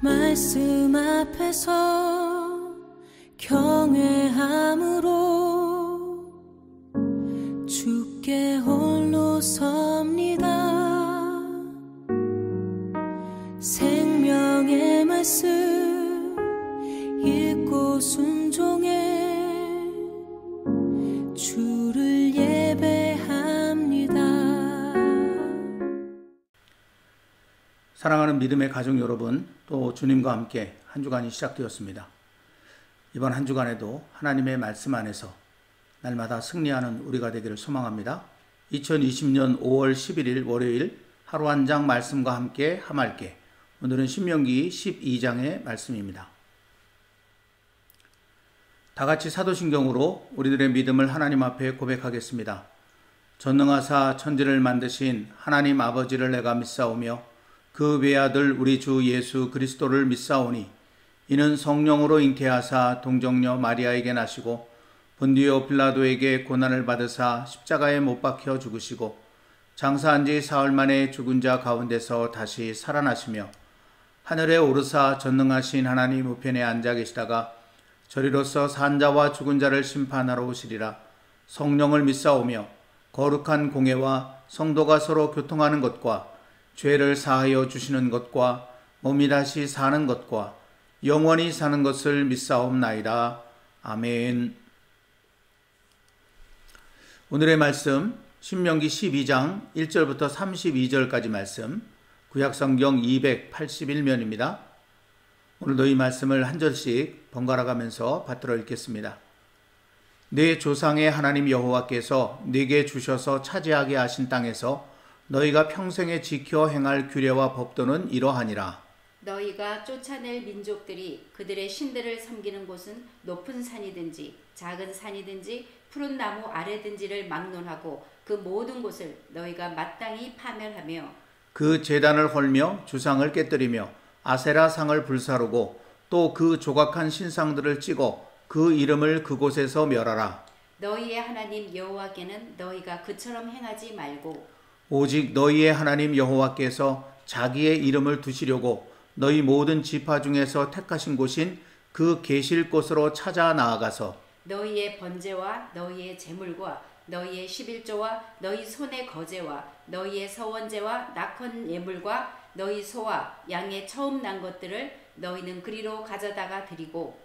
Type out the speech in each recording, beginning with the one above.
말씀 앞에서 경외함으로 주께 홀로 섭니다. 생명의 말씀 읽고 순종해 주를 예배합니다. 사랑하는 믿음의 가족 여러분, 또 주님과 함께 한 주간이 시작되었습니다. 이번 한 주간에도 하나님의 말씀 안에서 날마다 승리하는 우리가 되기를 소망합니다. 2020년 5월 11일 월요일 하루 한 장 말씀과 함께 함할게. 오늘은 신명기 12장의 말씀입니다. 다 같이 사도신경으로 우리들의 믿음을 하나님 앞에 고백하겠습니다. 전능하사 천지를 만드신 하나님 아버지를 내가 믿사오며 그 외아들 우리 주 예수 그리스도를 믿사오니 이는 성령으로 잉태하사 동정녀 마리아에게 나시고 본디오 빌라도에게 고난을 받으사 십자가에 못 박혀 죽으시고 장사한 지 사흘 만에 죽은 자 가운데서 다시 살아나시며 하늘에 오르사 전능하신 하나님 우편에 앉아 계시다가 저리로서 산 자와 죽은 자를 심판하러 오시리라. 성령을 믿사오며 거룩한 공회와 성도가 서로 교통하는 것과 죄를 사하여 주시는 것과 몸이 다시 사는 것과 영원히 사는 것을 믿사옵나이다. 아멘. 오늘의 말씀 신명기 12장 1절부터 32절까지 말씀, 구약성경 281면입니다. 오늘도 이 말씀을 한 절씩 번갈아 가면서 받들어 읽겠습니다. 내 조상의 하나님 여호와께서 네게 주셔서 차지하게 하신 땅에서 너희가 평생에 지켜 행할 규례와 법도는 이러하니라. 너희가 쫓아낼 민족들이 그들의 신들을 섬기는 곳은 높은 산이든지 작은 산이든지 푸른 나무 아래든지를 막론하고 그 모든 곳을 너희가 마땅히 파멸하며 그 제단을 헐며 주상을 깨뜨리며 아세라 상을 불사르고 또 그 조각한 신상들을 찍어 그 이름을 그곳에서 멸하라. 너희의 하나님 여호와께는 너희가 그처럼 행하지 말고 오직 너희의 하나님 여호와께서 자기의 이름을 두시려고 너희 모든 지파 중에서 택하신 곳인 그 계실 곳으로 찾아 나아가서 너희의 번제와 너희의 제물과 너희의 11조와 너희 손의 거제와 너희의 서원제와 낙헌 예물과 너희 소와 양의 처음 난 것들을 너희는 그리로 가져다가 드리고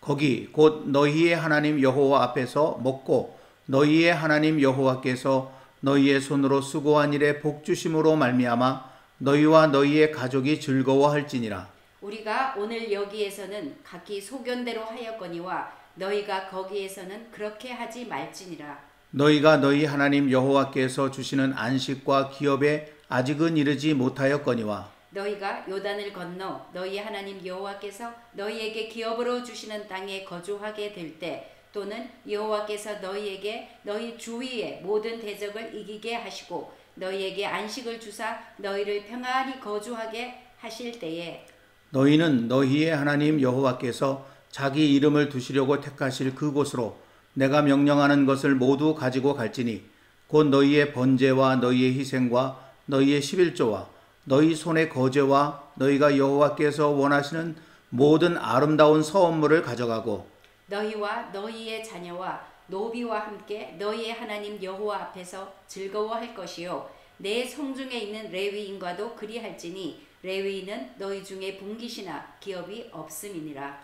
거기 곧 너희의 하나님 여호와 앞에서 먹고 너희의 하나님 여호와께서 너희의 손으로 수고한 일에 복주심으로 말미암아 너희와 너희의 가족이 즐거워할지니라. 우리가 오늘 여기에서는 각기 소견대로 하였거니와 너희가 거기에서는 그렇게 하지 말지니라. 너희가 너희 하나님 여호와께서 주시는 안식과 기업에 아직은 이르지 못하였거니와 너희가 요단을 건너 너희 하나님 여호와께서 너희에게 기업으로 주시는 땅에 거주하게 될 때 또는 여호와께서 너희에게 너희 주위의 모든 대적을 이기게 하시고 너희에게 안식을 주사 너희를 평안히 거주하게 하실 때에 너희는 너희의 하나님 여호와께서 자기 이름을 두시려고 택하실 그곳으로 내가 명령하는 것을 모두 가지고 갈지니 곧 너희의 번제와 너희의 희생과 너희의 11조와 너희 손의 거제와 너희가 여호와께서 원하시는 모든 아름다운 서원물을 가져가고 너희와 너희의 자녀와 노비와 함께 너희의 하나님 여호와 앞에서 즐거워할 것이요 내 성중에 있는 레위인과도 그리할지니 레위인은 너희 중에 분깃이나 기업이 없음이니라.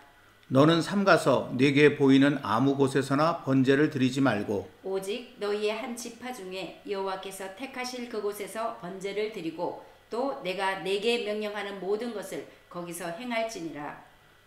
너는 삼가서 네게 보이는 아무 곳에서나 번제를 드리지 말고 오직 너희의 한 지파 중에 여호와께서 택하실 그곳에서 번제를 드리고 또 내가 네게 명령하는 모든 것을 거기서 행할지니라.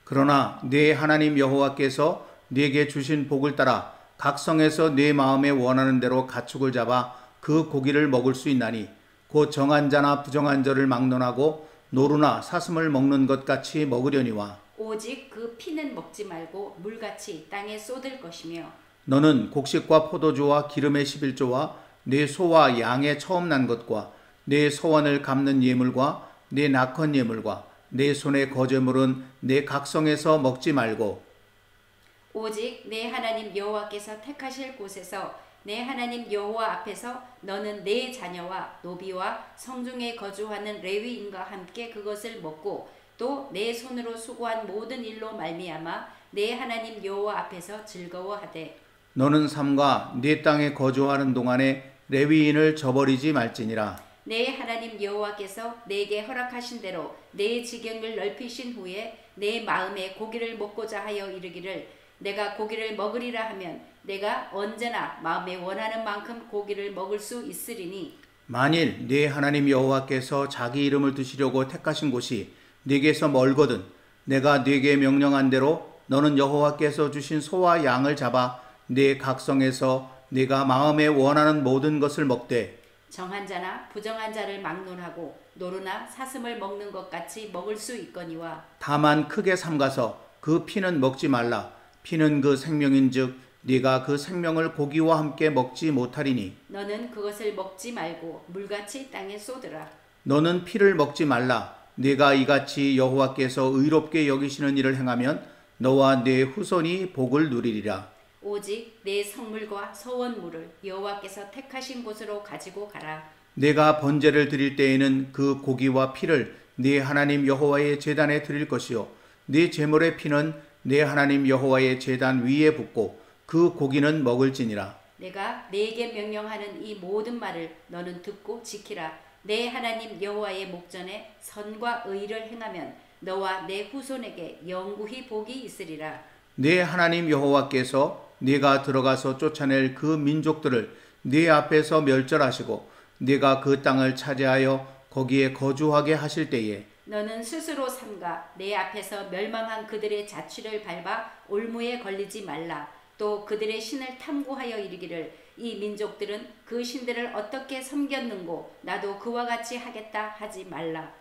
그러나 네 하나님 여호와께서 네게 주신 복을 따라 각 성에서 네 마음에 원하는 대로 가축을 잡아 그 고기를 먹을 수 있나니 곧 정한 자나 부정한 자를 막론하고 노루나 사슴을 먹는 것 같이 먹으려니와 오직 그 피는 먹지 말고 물같이 땅에 쏟을 것이며 너는 곡식과 포도주와 기름의 11조와 네 소와 양의 처음 난 것과 네 서원을 갚는 예물과 네 낙헌 예물과 내 손의 거제물은 내 각성에서 먹지 말고 오직 내 하나님 여호와께서 택하실 곳에서 내 하나님 여호와 앞에서 너는 내 자녀와 노비와 성중에 거주하는 레위인과 함께 그것을 먹고 또 내 손으로 수고한 모든 일로 말미암아 내 하나님 여호와 앞에서 즐거워하되 너는 삼가 네 땅에 거주하는 동안에 레위인을 저버리지 말지니라. 내 하나님 여호와께서 내게 허락하신 대로 내 지경을 넓히신 후에 내 마음에 고기를 먹고자 하여 이르기를 내가 고기를 먹으리라 하면 내가 언제나 마음에 원하는 만큼 고기를 먹을 수 있으리니 만일 네 하나님 여호와께서 자기 이름을 두시려고 택하신 곳이 네게서 멀거든 내가 네게 명령한 대로 너는 여호와께서 주신 소와 양을 잡아 네 각성에서 네가 마음에 원하는 모든 것을 먹되 정한 자나 부정한 자를 막론하고 노루나 사슴을 먹는 것 같이 먹을 수 있거니와 다만 크게 삼가서 그 피는 먹지 말라. 피는 그 생명인즉 네가 그 생명을 고기와 함께 먹지 못하리니 너는 그것을 먹지 말고 물같이 땅에 쏟으라. 너는 피를 먹지 말라. 네가 이같이 여호와께서 의롭게 여기시는 일을 행하면 너와 네 후손이 복을 누리리라. 오직 내 성물과 서원물을 여호와께서 택하신 곳으로 가지고 가라. 내가 번제를 드릴 때에는 그 고기와 피를 네 하나님 여호와의 제단에 드릴 것이요 네 제물의 피는 네 하나님 여호와의 제단 위에 붓고 그 고기는 먹을지니라. 내가 네게 명령하는 이 모든 말을 너는 듣고 지키라. 내 하나님 여호와의 목전에 선과 의를 행하면 너와 내 후손에게 영구히 복이 있으리라. 네 하나님 여호와께서 네가 들어가서 쫓아낼 그 민족들을 네 앞에서 멸절하시고 네가 그 땅을 차지하여 거기에 거주하게 하실 때에 너는 스스로 삼가 내 앞에서 멸망한 그들의 자취를 밟아 올무에 걸리지 말라. 또 그들의 신을 탐구하여 이르기를 이 민족들은 그 신들을 어떻게 섬겼는고 나도 그와 같이 하겠다 하지 말라.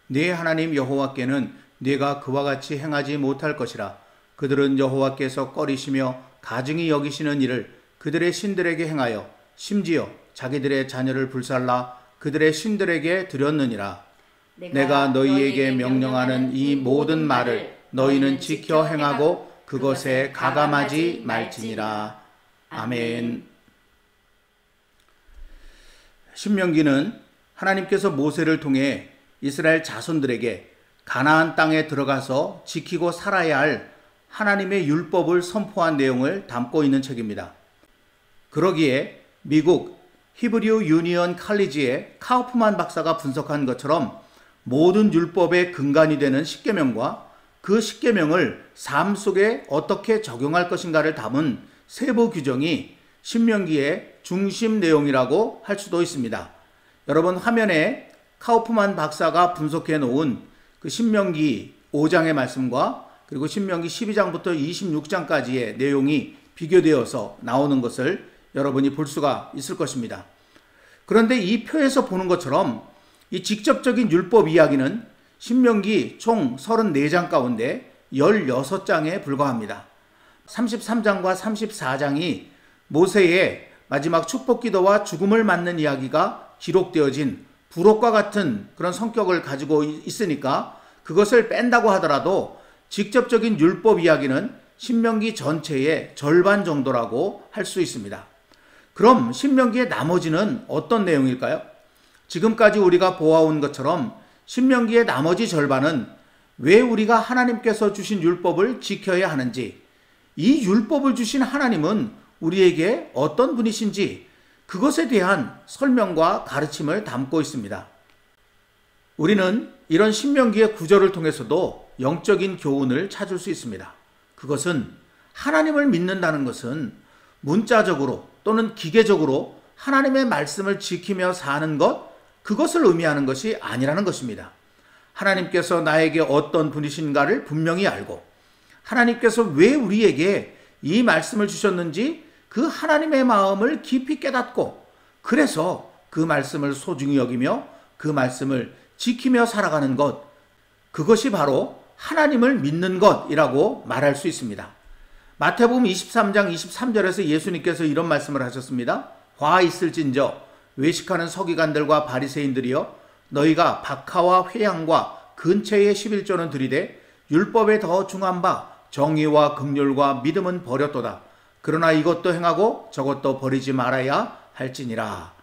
네 하나님 여호와께는 네가 그와 같이 행하지 못할 것이라. 그들은 여호와께서 꺼리시며 가증히 여기시는 일을 그들의 신들에게 행하여 심지어 자기들의 자녀를 불살라 그들의 신들에게 드렸느니라. 내가 너희에게 명령하는 이 모든 말을 너희는 지켜 행하고 그것에 가감하지 말지니라. 아멘. 신명기는 하나님께서 모세를 통해 이스라엘 자손들에게 가나안 땅에 들어가서 지키고 살아야 할 하나님의 율법을 선포한 내용을 담고 있는 책입니다. 그러기에 미국 히브리우 유니언 칼리지의 카우프만 박사가 분석한 것처럼 모든 율법의 근간이 되는 십계명과 그 십계명을 삶 속에 어떻게 적용할 것인가를 담은 세부 규정이 신명기의 중심 내용이라고 할 수도 있습니다. 여러분 화면에 카우프만 박사가 분석해 놓은 그 신명기 5장의 말씀과 그리고 신명기 12장부터 26장까지의 내용이 비교되어서 나오는 것을 여러분이 볼 수가 있을 것입니다. 그런데 이 표에서 보는 것처럼 이 직접적인 율법 이야기는 신명기 총 34장 가운데 16장에 불과합니다. 33장과 34장이 모세의 마지막 축복기도와 죽음을 맞는 이야기가 기록되어진 부록과 같은 그런 성격을 가지고 있으니까 그것을 뺀다고 하더라도 직접적인 율법 이야기는 신명기 전체의 절반 정도라고 할 수 있습니다. 그럼 신명기의 나머지는 어떤 내용일까요? 지금까지 우리가 보아온 것처럼 신명기의 나머지 절반은 왜 우리가 하나님께서 주신 율법을 지켜야 하는지, 이 율법을 주신 하나님은 우리에게 어떤 분이신지 그것에 대한 설명과 가르침을 담고 있습니다. 우리는 이런 신명기의 구절을 통해서도 영적인 교훈을 찾을 수 있습니다. 그것은 하나님을 믿는다는 것은 문자적으로 또는 기계적으로 하나님의 말씀을 지키며 사는 것, 그것을 의미하는 것이 아니라는 것입니다. 하나님께서 나에게 어떤 분이신가를 분명히 알고 하나님께서 왜 우리에게 이 말씀을 주셨는지 그 하나님의 마음을 깊이 깨닫고 그래서 그 말씀을 소중히 여기며 그 말씀을 지키며 살아가는 것, 그것이 바로 하나님을 믿는 것이라고 말할 수 있습니다. 마태복음 23장 23절에서 예수님께서 이런 말씀을 하셨습니다. 화 있을진저 외식하는 서기관들과 바리새인들이여 너희가 박하와 회향과 근처의 11조는 들이되 율법에 더 중한 바 정의와 긍휼과 믿음은 버렸도다. 그러나 이것도 행하고 저것도 버리지 말아야 할지니라.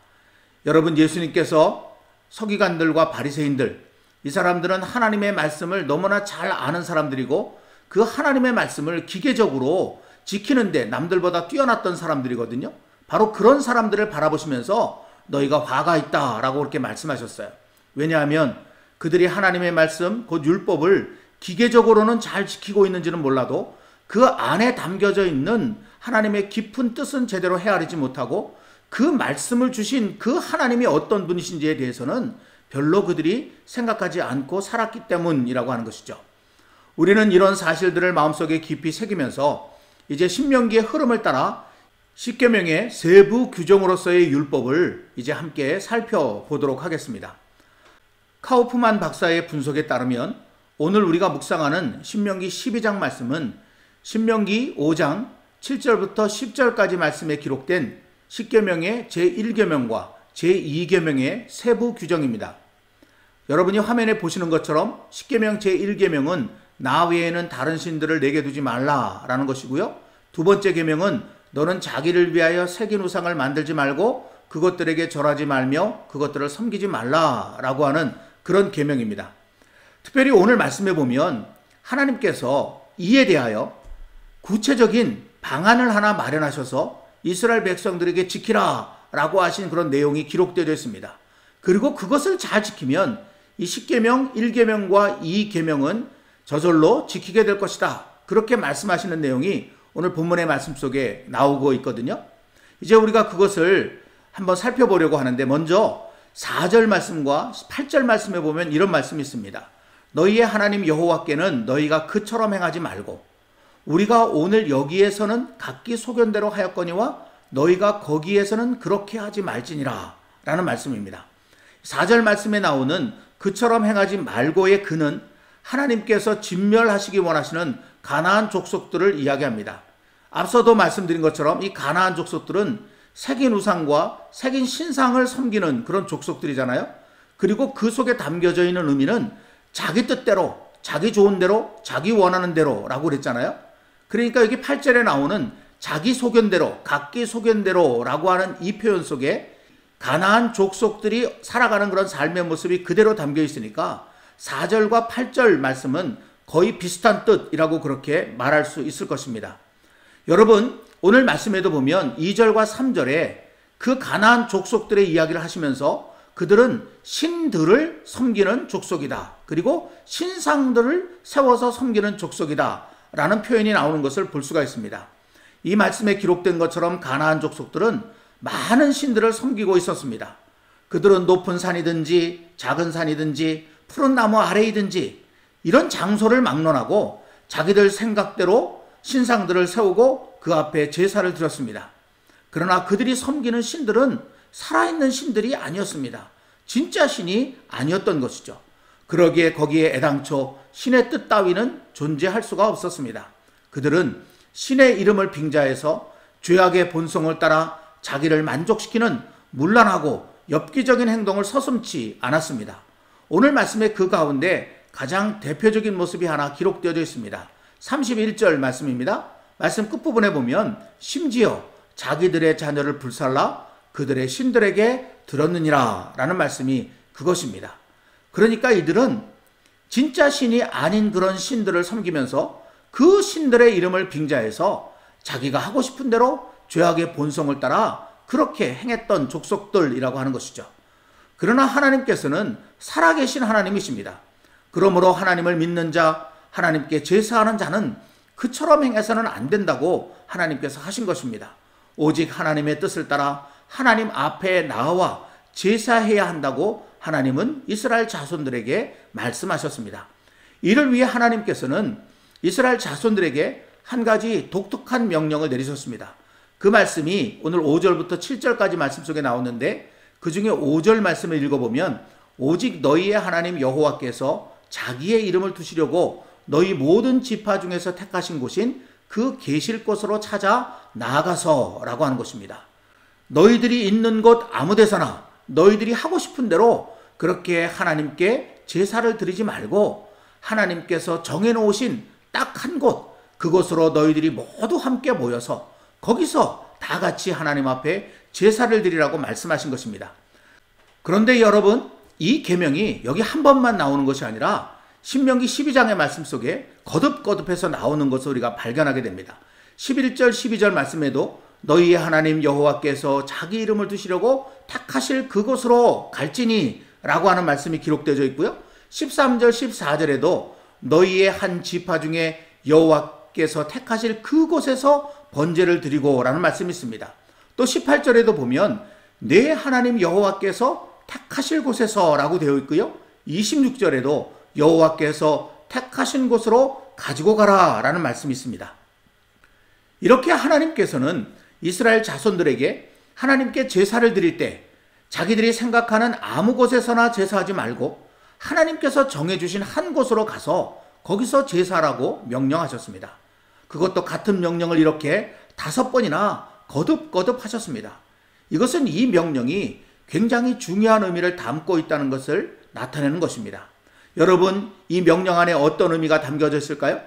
여러분, 예수님께서 서기관들과 바리새인들, 이 사람들은 하나님의 말씀을 너무나 잘 아는 사람들이고 그 하나님의 말씀을 기계적으로 지키는데 남들보다 뛰어났던 사람들이거든요. 바로 그런 사람들을 바라보시면서 너희가 화가 있다라고 그렇게 말씀하셨어요. 왜냐하면 그들이 하나님의 말씀, 곧 율법을 기계적으로는 잘 지키고 있는지는 몰라도 그 안에 담겨져 있는 하나님의 깊은 뜻은 제대로 헤아리지 못하고 그 말씀을 주신 그 하나님이 어떤 분이신지에 대해서는 별로 그들이 생각하지 않고 살았기 때문이라고 하는 것이죠. 우리는 이런 사실들을 마음속에 깊이 새기면서 이제 신명기의 흐름을 따라 십계명의 세부 규정으로서의 율법을 이제 함께 살펴보도록 하겠습니다. 카우프만 박사의 분석에 따르면 오늘 우리가 묵상하는 신명기 12장 말씀은 신명기 5장 7절부터 10절까지 말씀에 기록된 십계명의 제1계명과 제2계명의 세부 규정입니다. 여러분이 화면에 보시는 것처럼 십계명 제1계명은 나 외에는 다른 신들을 내게 두지 말라라는 것이고요. 두 번째 계명은 너는 자기를 위하여 새긴 우상을 만들지 말고 그것들에게 절하지 말며 그것들을 섬기지 말라라고 하는 그런 계명입니다. 특별히 오늘 말씀에 보면 하나님께서 이에 대하여 구체적인 방안을 하나 마련하셔서 이스라엘 백성들에게 지키라 라고 하신 그런 내용이 기록되어 있습니다. 그리고 그것을 잘 지키면 이 십계명 1계명과 2계명은 저절로 지키게 될 것이다. 그렇게 말씀하시는 내용이 오늘 본문의 말씀 속에 나오고 있거든요. 이제 우리가 그것을 한번 살펴보려고 하는데 먼저 4절 말씀과 8절 말씀에 보면 이런 말씀이 있습니다. 너희의 하나님 여호와께는 너희가 그처럼 행하지 말고 우리가 오늘 여기에서는 각기 소견대로 하였거니와 너희가 거기에서는 그렇게 하지 말지니라 라는 말씀입니다. 4절 말씀에 나오는 그처럼 행하지 말고의 그는 하나님께서 진멸하시기 원하시는 가나안 족속들을 이야기합니다. 앞서도 말씀드린 것처럼 이 가나안 족속들은 새긴 우상과 새긴 신상을 섬기는 그런 족속들이잖아요. 그리고 그 속에 담겨져 있는 의미는 자기 뜻대로, 자기 좋은 대로, 자기 원하는 대로 라고 그랬잖아요. 그러니까 여기 8절에 나오는 자기 소견대로, 각기 소견대로 라고 하는 이 표현 속에 가나안 족속들이 살아가는 그런 삶의 모습이 그대로 담겨 있으니까 4절과 8절 말씀은 거의 비슷한 뜻이라고 그렇게 말할 수 있을 것입니다. 여러분, 오늘 말씀에도 보면 2절과 3절에 그 가나안 족속들의 이야기를 하시면서 그들은 신들을 섬기는 족속이다. 그리고 신상들을 세워서 섬기는 족속이다. 라는 표현이 나오는 것을 볼 수가 있습니다. 이 말씀에 기록된 것처럼 가나안 족속들은 많은 신들을 섬기고 있었습니다. 그들은 높은 산이든지 작은 산이든지 푸른 나무 아래이든지 이런 장소를 막론하고 자기들 생각대로 신상들을 세우고 그 앞에 제사를 드렸습니다. 그러나 그들이 섬기는 신들은 살아있는 신들이 아니었습니다. 진짜 신이 아니었던 것이죠. 그러기에 거기에 애당초 신의 뜻 따위는 존재할 수가 없었습니다. 그들은 신의 이름을 빙자해서 죄악의 본성을 따라 자기를 만족시키는 문란하고 엽기적인 행동을 서슴지 않았습니다. 오늘 말씀의 그 가운데 가장 대표적인 모습이 하나 기록되어 있습니다. 31절 말씀입니다. 말씀 끝부분에 보면 심지어 자기들의 자녀를 불살라 그들의 신들에게 드렸느니라 라는 말씀이 그것입니다. 그러니까 이들은 진짜 신이 아닌 그런 신들을 섬기면서 그 신들의 이름을 빙자해서 자기가 하고 싶은 대로 죄악의 본성을 따라 그렇게 행했던 족속들이라고 하는 것이죠. 그러나 하나님께서는 살아계신 하나님이십니다. 그러므로 하나님을 믿는 자, 하나님께 제사하는 자는 그처럼 행해서는 안 된다고 하나님께서 하신 것입니다. 오직 하나님의 뜻을 따라 하나님 앞에 나와 제사해야 한다고 하나님은 이스라엘 자손들에게 말씀하셨습니다. 이를 위해 하나님께서는 이스라엘 자손들에게 한 가지 독특한 명령을 내리셨습니다. 그 말씀이 오늘 5절부터 7절까지 말씀 속에 나오는데 그 중에 5절 말씀을 읽어보면 오직 너희의 하나님 여호와께서 자기의 이름을 두시려고 너희 모든 지파 중에서 택하신 곳인 그 계실 곳으로 찾아 나아가서 라고 하는 것입니다. 너희들이 있는 곳 아무 데서나 너희들이 하고 싶은 대로 그렇게 하나님께 제사를 드리지 말고 하나님께서 정해놓으신 딱 한 곳, 그곳으로 너희들이 모두 함께 모여서 거기서 다 같이 하나님 앞에 제사를 드리라고 말씀하신 것입니다. 그런데 여러분, 이 계명이 여기 한 번만 나오는 것이 아니라 신명기 12장의 말씀 속에 거듭거듭해서 나오는 것을 우리가 발견하게 됩니다. 11절 12절 말씀에도 너희의 하나님 여호와께서 자기 이름을 두시려고 택하실 그곳으로 갈지니 라고 하는 말씀이 기록되어 있고요. 13절 14절에도 너희의 한 지파 중에 여호와께서 택하실 그곳에서 번제를 드리고 라는 말씀이 있습니다. 또 18절에도 보면 내 하나님 여호와께서 택하실 곳에서 라고 되어 있고요. 26절에도 여호와께서 택하신 곳으로 가지고 가라 라는 말씀이 있습니다. 이렇게 하나님께서는 이스라엘 자손들에게 하나님께 제사를 드릴 때 자기들이 생각하는 아무 곳에서나 제사하지 말고 하나님께서 정해주신 한 곳으로 가서 거기서 제사라고 명령하셨습니다. 그것도 같은 명령을 이렇게 5번이나 거듭거듭 하셨습니다. 이것은 이 명령이 굉장히 중요한 의미를 담고 있다는 것을 나타내는 것입니다. 여러분, 이 명령 안에 어떤 의미가 담겨져 있을까요?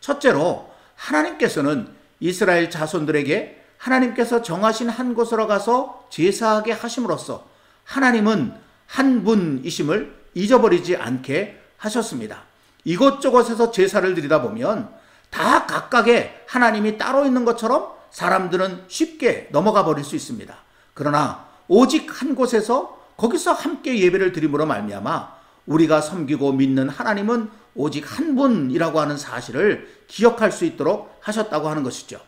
첫째로 하나님께서는 이스라엘 자손들에게 하나님께서 정하신 한 곳으로 가서 제사하게 하심으로써 하나님은 한 분이심을 잊어버리지 않게 하셨습니다. 이곳저곳에서 제사를 드리다 보면 다 각각의 하나님이 따로 있는 것처럼 사람들은 쉽게 넘어가 버릴 수 있습니다. 그러나 오직 한 곳에서 거기서 함께 예배를 드림으로 말미암아 우리가 섬기고 믿는 하나님은 오직 한 분이라고 하는 사실을 기억할 수 있도록 하셨다고 하는 것이죠.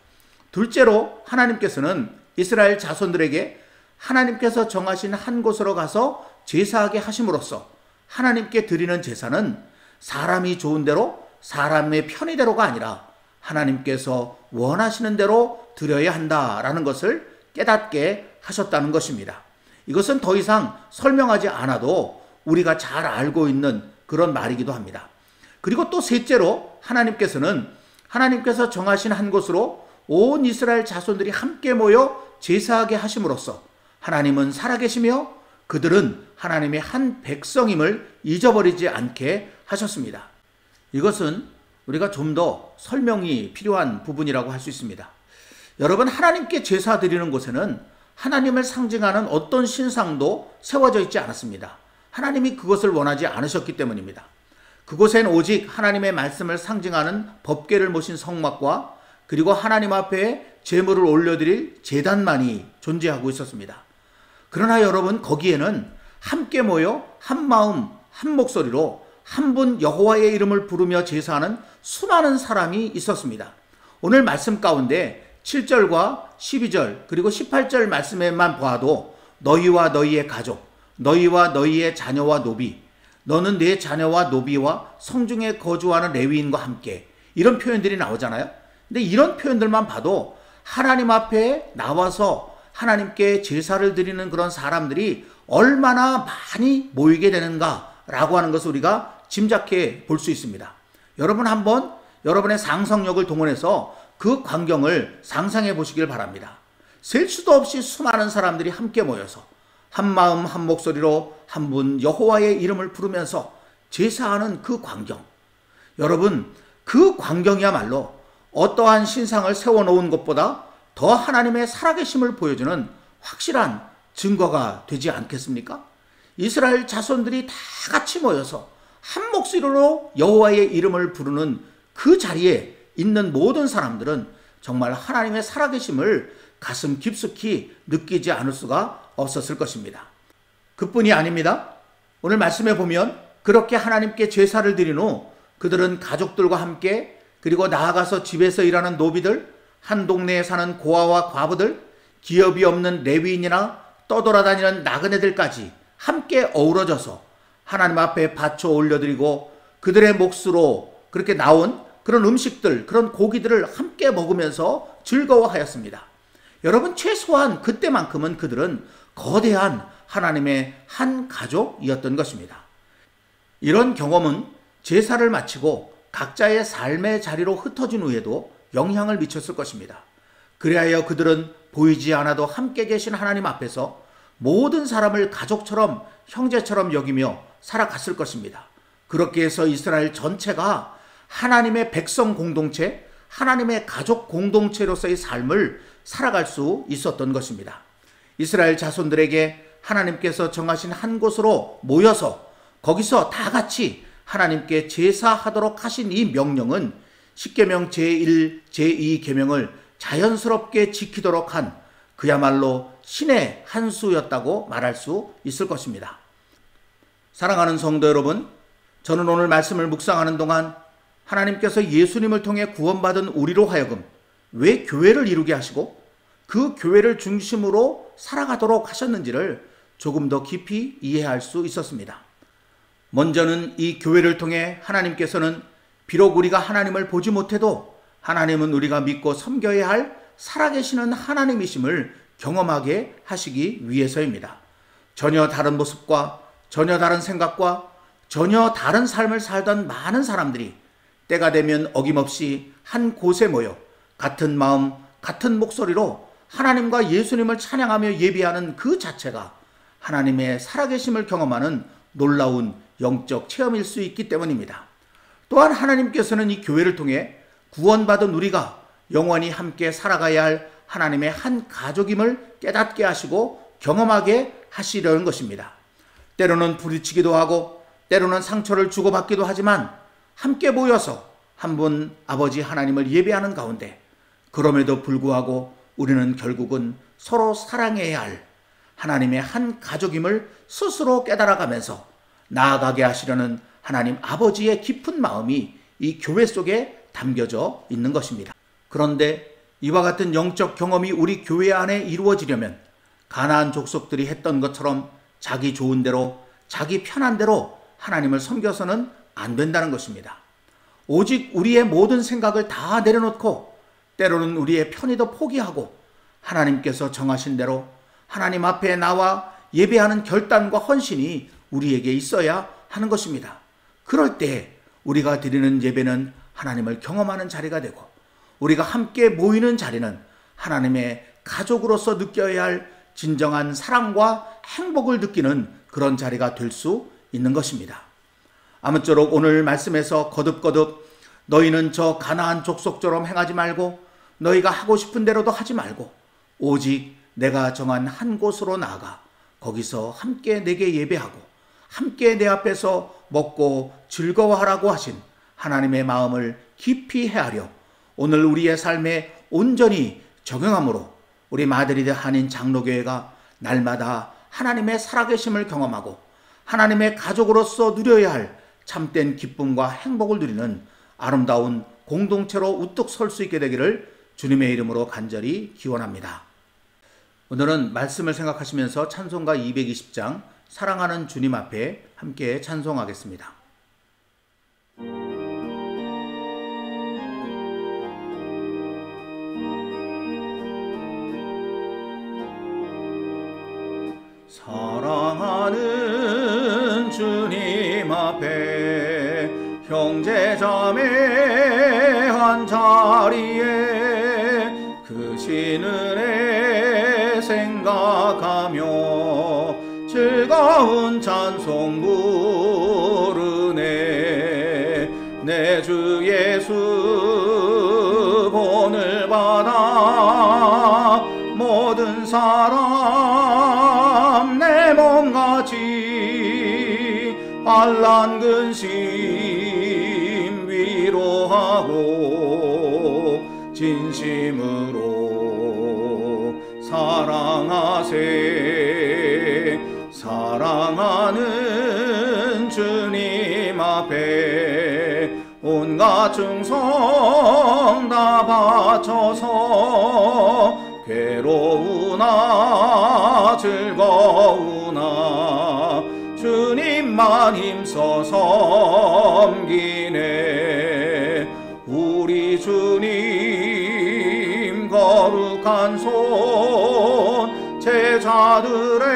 둘째로 하나님께서는 이스라엘 자손들에게 하나님께서 정하신 한 곳으로 가서 제사하게 하심으로써 하나님께 드리는 제사는 사람이 좋은 대로 사람의 편의대로가 아니라 하나님께서 원하시는 대로 드려야 한다라는 것을 깨닫게 하셨다는 것입니다. 이것은 더 이상 설명하지 않아도 우리가 잘 알고 있는 그런 말이기도 합니다. 그리고 또 셋째로 하나님께서 정하신 한 곳으로 온 이스라엘 자손들이 함께 모여 제사하게 하심으로써 하나님은 살아계시며 그들은 하나님의 한 백성임을 잊어버리지 않게 하셨습니다. 이것은 우리가 좀 더 설명이 필요한 부분이라고 할 수 있습니다. 여러분, 하나님께 제사 드리는 곳에는 하나님을 상징하는 어떤 신상도 세워져 있지 않았습니다. 하나님이 그것을 원하지 않으셨기 때문입니다. 그곳엔 오직 하나님의 말씀을 상징하는 법궤를 모신 성막과 그리고 하나님 앞에 제물을 올려드릴 제단만이 존재하고 있었습니다. 그러나 여러분, 거기에는 함께 모여 한 마음 한 목소리로 한 분 여호와의 이름을 부르며 제사하는 수많은 사람이 있었습니다. 오늘 말씀 가운데 7절과 12절 그리고 18절 말씀에만 보아도 너희와 너희의 가족, 너희와 너희의 자녀와 노비, 너는 네 자녀와 노비와 성중에 거주하는 레위인과 함께, 이런 표현들이 나오잖아요. 근데 이런 표현들만 봐도 하나님 앞에 나와서 하나님께 제사를 드리는 그런 사람들이 얼마나 많이 모이게 되는가라고 하는 것을 우리가 짐작해 볼 수 있습니다. 여러분, 한번 여러분의 상상력을 동원해서 그 광경을 상상해 보시길 바랍니다. 셀 수도 없이 수많은 사람들이 함께 모여서 한 마음 한 목소리로 한 분 여호와의 이름을 부르면서 제사하는 그 광경. 여러분, 그 광경이야말로 어떠한 신상을 세워놓은 것보다 더 하나님의 살아계심을 보여주는 확실한 증거가 되지 않겠습니까? 이스라엘 자손들이 다 같이 모여서 한 목소리로 여호와의 이름을 부르는 그 자리에 있는 모든 사람들은 정말 하나님의 살아계심을 가슴 깊숙이 느끼지 않을 수가 없었을 것입니다. 그뿐이 아닙니다. 오늘 말씀에 보면 그렇게 하나님께 제사를 드린 후 그들은 가족들과 함께, 그리고 나아가서 집에서 일하는 노비들, 한 동네에 사는 고아와 과부들, 기업이 없는 레위인이나 떠돌아다니는 나그네들까지 함께 어우러져서 하나님 앞에 바쳐 올려드리고 그들의 몫으로 그렇게 나온 그런 음식들, 그런 고기들을 함께 먹으면서 즐거워하였습니다. 여러분, 최소한 그때만큼은 그들은 거대한 하나님의 한 가족이었던 것입니다. 이런 경험은 제사를 마치고 각자의 삶의 자리로 흩어진 후에도 영향을 미쳤을 것입니다. 그리하여 그들은 보이지 않아도 함께 계신 하나님 앞에서 모든 사람을 가족처럼, 형제처럼 여기며 살아갔을 것입니다. 그렇게 해서 이스라엘 전체가 하나님의 백성 공동체, 하나님의 가족 공동체로서의 삶을 살아갈 수 있었던 것입니다. 이스라엘 자손들에게 하나님께서 정하신 한 곳으로 모여서 거기서 다 같이 하나님께 제사하도록 하신 이 명령은 십계명 제1, 제2 계명을 자연스럽게 지키도록 한 그야말로 신의 한 수였다고 말할 수 있을 것입니다. 사랑하는 성도 여러분, 저는 오늘 말씀을 묵상하는 동안 하나님께서 예수님을 통해 구원받은 우리로 하여금 왜 교회를 이루게 하시고 그 교회를 중심으로 살아가도록 하셨는지를 조금 더 깊이 이해할 수 있었습니다. 먼저는 이 교회를 통해 하나님께서는 비록 우리가 하나님을 보지 못해도 하나님은 우리가 믿고 섬겨야 할 살아계시는 하나님이심을 경험하게 하시기 위해서입니다. 전혀 다른 모습과 전혀 다른 생각과 전혀 다른 삶을 살던 많은 사람들이 때가 되면 어김없이 한 곳에 모여 같은 마음, 같은 목소리로 하나님과 예수님을 찬양하며 예배하는 그 자체가 하나님의 살아계심을 경험하는 놀라운 영적 체험일 수 있기 때문입니다. 또한 하나님께서는 이 교회를 통해 구원받은 우리가 영원히 함께 살아가야 할 하나님의 한 가족임을 깨닫게 하시고 경험하게 하시려는 것입니다. 때로는 부딪히기도 하고 때로는 상처를 주고받기도 하지만 함께 모여서 한 분 아버지 하나님을 예배하는 가운데 그럼에도 불구하고 우리는 결국은 서로 사랑해야 할 하나님의 한 가족임을 스스로 깨달아가면서 나아가게 하시려는 하나님 아버지의 깊은 마음이 이 교회 속에 담겨져 있는 것입니다. 그런데 이와 같은 영적 경험이 우리 교회 안에 이루어지려면 가나안 족속들이 했던 것처럼 자기 좋은 대로 자기 편한 대로 하나님을 섬겨서는 안 된다는 것입니다. 오직 우리의 모든 생각을 다 내려놓고 때로는 우리의 편의도 포기하고 하나님께서 정하신 대로 하나님 앞에 나와 예배하는 결단과 헌신이 우리에게 있어야 하는 것입니다. 그럴 때 우리가 드리는 예배는 하나님을 경험하는 자리가 되고 우리가 함께 모이는 자리는 하나님의 가족으로서 느껴야 할 진정한 사랑과 행복을 느끼는 그런 자리가 될 수 있는 것입니다. 아무쪼록 오늘 말씀에서 거듭거듭 너희는 저 가나안 족속처럼 행하지 말고 너희가 하고 싶은 대로도 하지 말고 오직 내가 정한 한 곳으로 나아가 거기서 함께 내게 예배하고 함께 내 앞에서 먹고 즐거워하라고 하신 하나님의 마음을 깊이 헤아려 오늘 우리의 삶에 온전히 적용함으로 우리 마드리드 한인 장로교회가 날마다 하나님의 살아계심을 경험하고 하나님의 가족으로서 누려야 할 참된 기쁨과 행복을 누리는 아름다운 공동체로 우뚝 설 수 있게 되기를 주님의 이름으로 간절히 기원합니다. 오늘은 말씀을 생각하시면서 찬송가 220장 사랑하는 주님 앞에 함께 찬송하겠습니다. 사랑하는 주님 앞에 형제자매 한 자리에 그 신은혜 생각하며 즐거운 찬송 부르네. 내 주 예수 본을 받아 모든 사람 내 몸같이 환난 근심 위로하고 진심으로 사랑하세. 사랑하는 주님 앞에 온갖 충성 다 바쳐서 괴로우나 즐거우나 주님만 힘써 섬기네. 우리 주님 거룩한 손 제자들의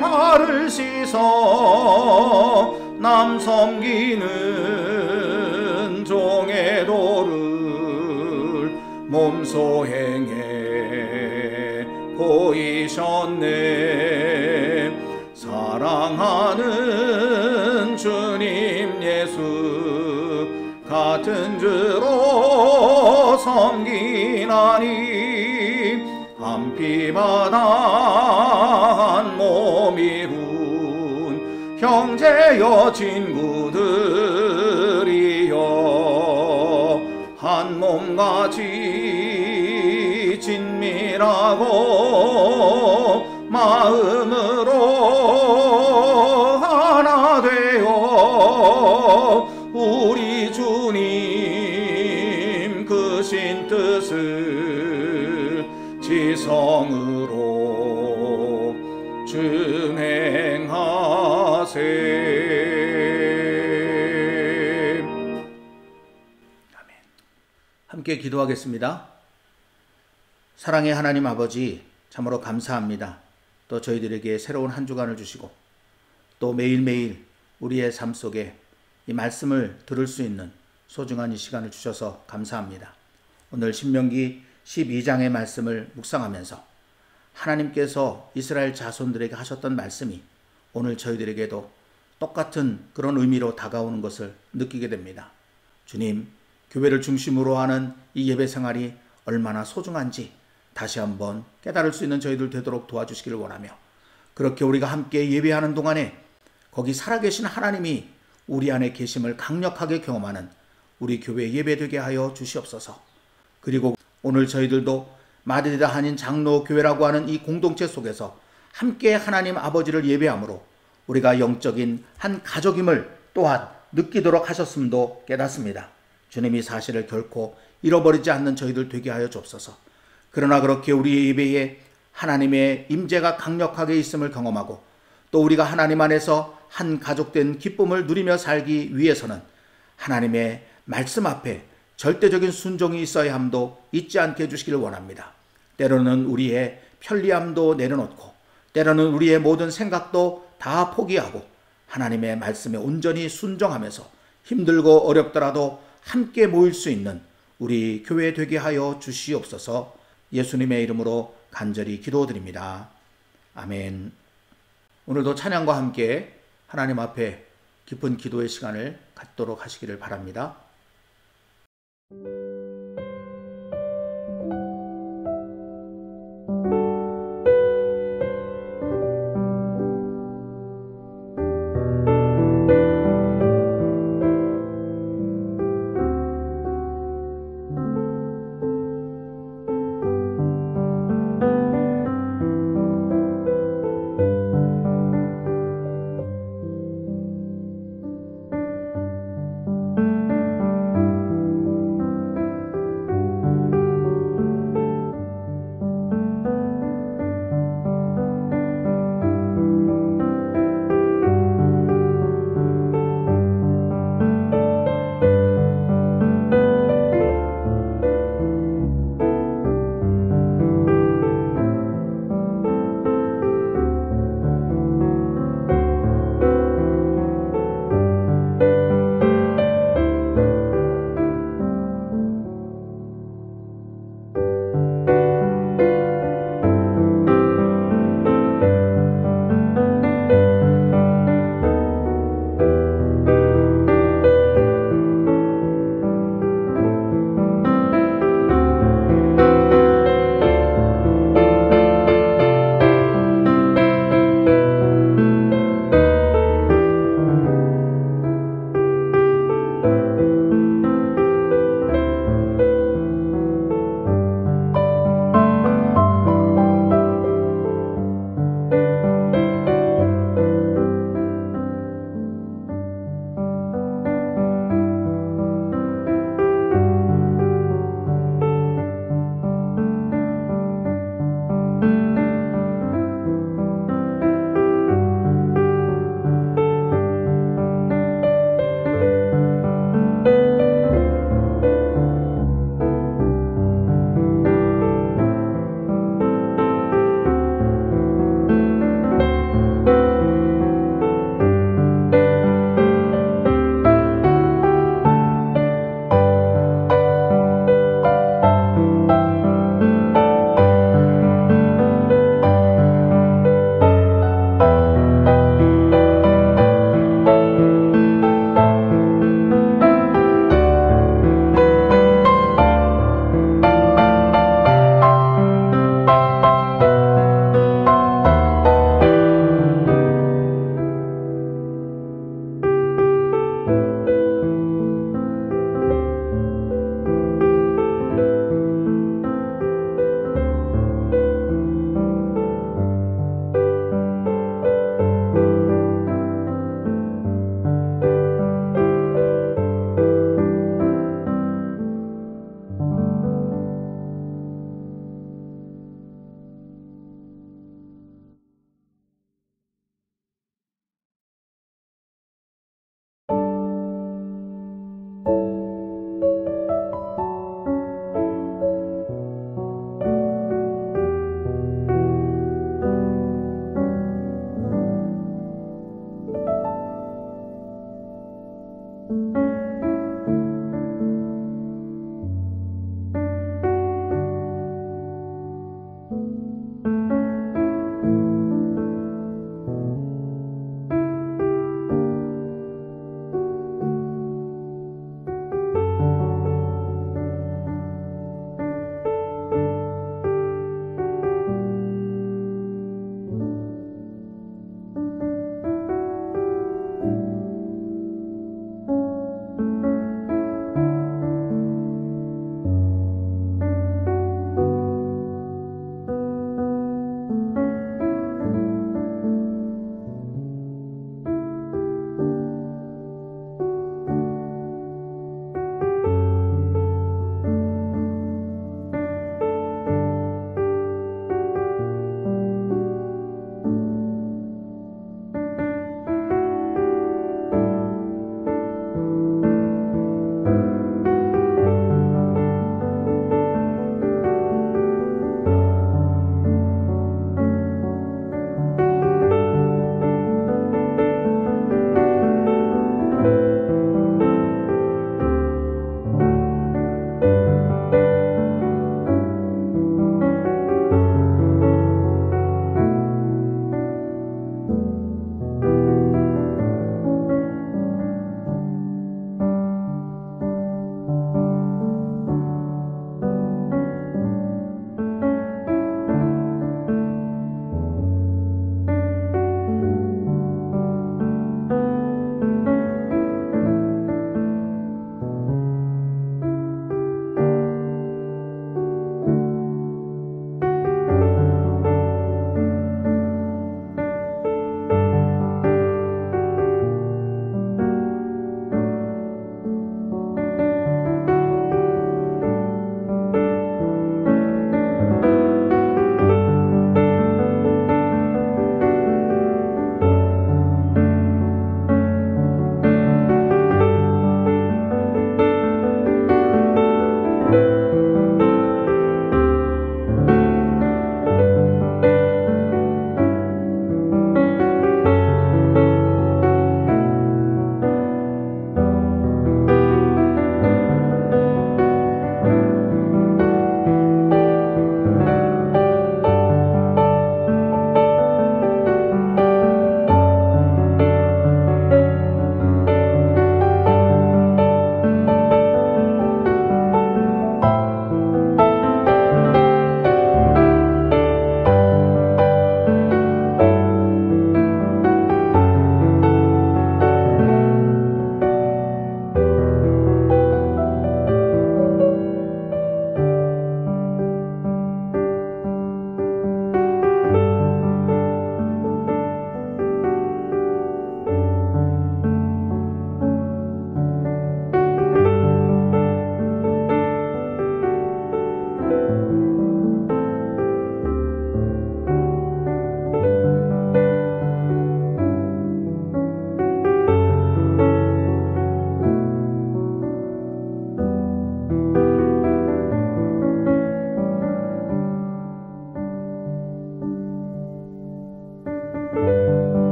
발을 씻어 남 섬기는 종의 도를 몸소 행해 보이셨네. 사랑하는 주님 예수 같은 주로 섬기나니 한 피바다 한 몸이군 형제여 친구들이여 한 몸같이 친밀하고 마음으로 하나 되어 우리 주님 크신 뜻을 지성으로 준행하세. 아멘. 함께 기도하겠습니다. 사랑의 하나님 아버지, 참으로 감사합니다. 또 저희들에게 새로운 한 주간을 주시고 또 매일매일 우리의 삶 속에 이 말씀을 들을 수 있는 소중한 이 시간을 주셔서 감사합니다. 오늘 신명기 12장의 말씀을 묵상하면서 하나님께서 이스라엘 자손들에게 하셨던 말씀이 오늘 저희들에게도 똑같은 그런 의미로 다가오는 것을 느끼게 됩니다. 주님, 교회를 중심으로 하는 이 예배 생활이 얼마나 소중한지 다시 한번 깨달을 수 있는 저희들 되도록 도와주시기를 원하며, 그렇게 우리가 함께 예배하는 동안에 거기 살아계신 하나님이 우리 안에 계심을 강력하게 경험하는 우리 교회 예배되게 하여 주시옵소서. 그리고 오늘 저희들도 마드리드 한인 장로교회라고 하는 이 공동체 속에서 함께 하나님 아버지를 예배함으로 우리가 영적인 한 가족임을 또한 느끼도록 하셨음도 깨닫습니다. 주님이 사실을 결코 잃어버리지 않는 저희들 되게 하여 주옵소서. 그러나 그렇게 우리의 예배에 하나님의 임재가 강력하게 있음을 경험하고 또 우리가 하나님 안에서 한 가족된 기쁨을 누리며 살기 위해서는 하나님의 말씀 앞에 절대적인 순종이 있어야 함도 잊지 않게 해주시기를 원합니다. 때로는 우리의 편리함도 내려놓고 때로는 우리의 모든 생각도 다 포기하고 하나님의 말씀에 온전히 순종하면서 힘들고 어렵더라도 함께 모일 수 있는 우리 교회 되게 하여 주시옵소서. 예수님의 이름으로 간절히 기도드립니다. 아멘. 오늘도 찬양과 함께 하나님 앞에 깊은 기도의 시간을 갖도록 하시기를 바랍니다.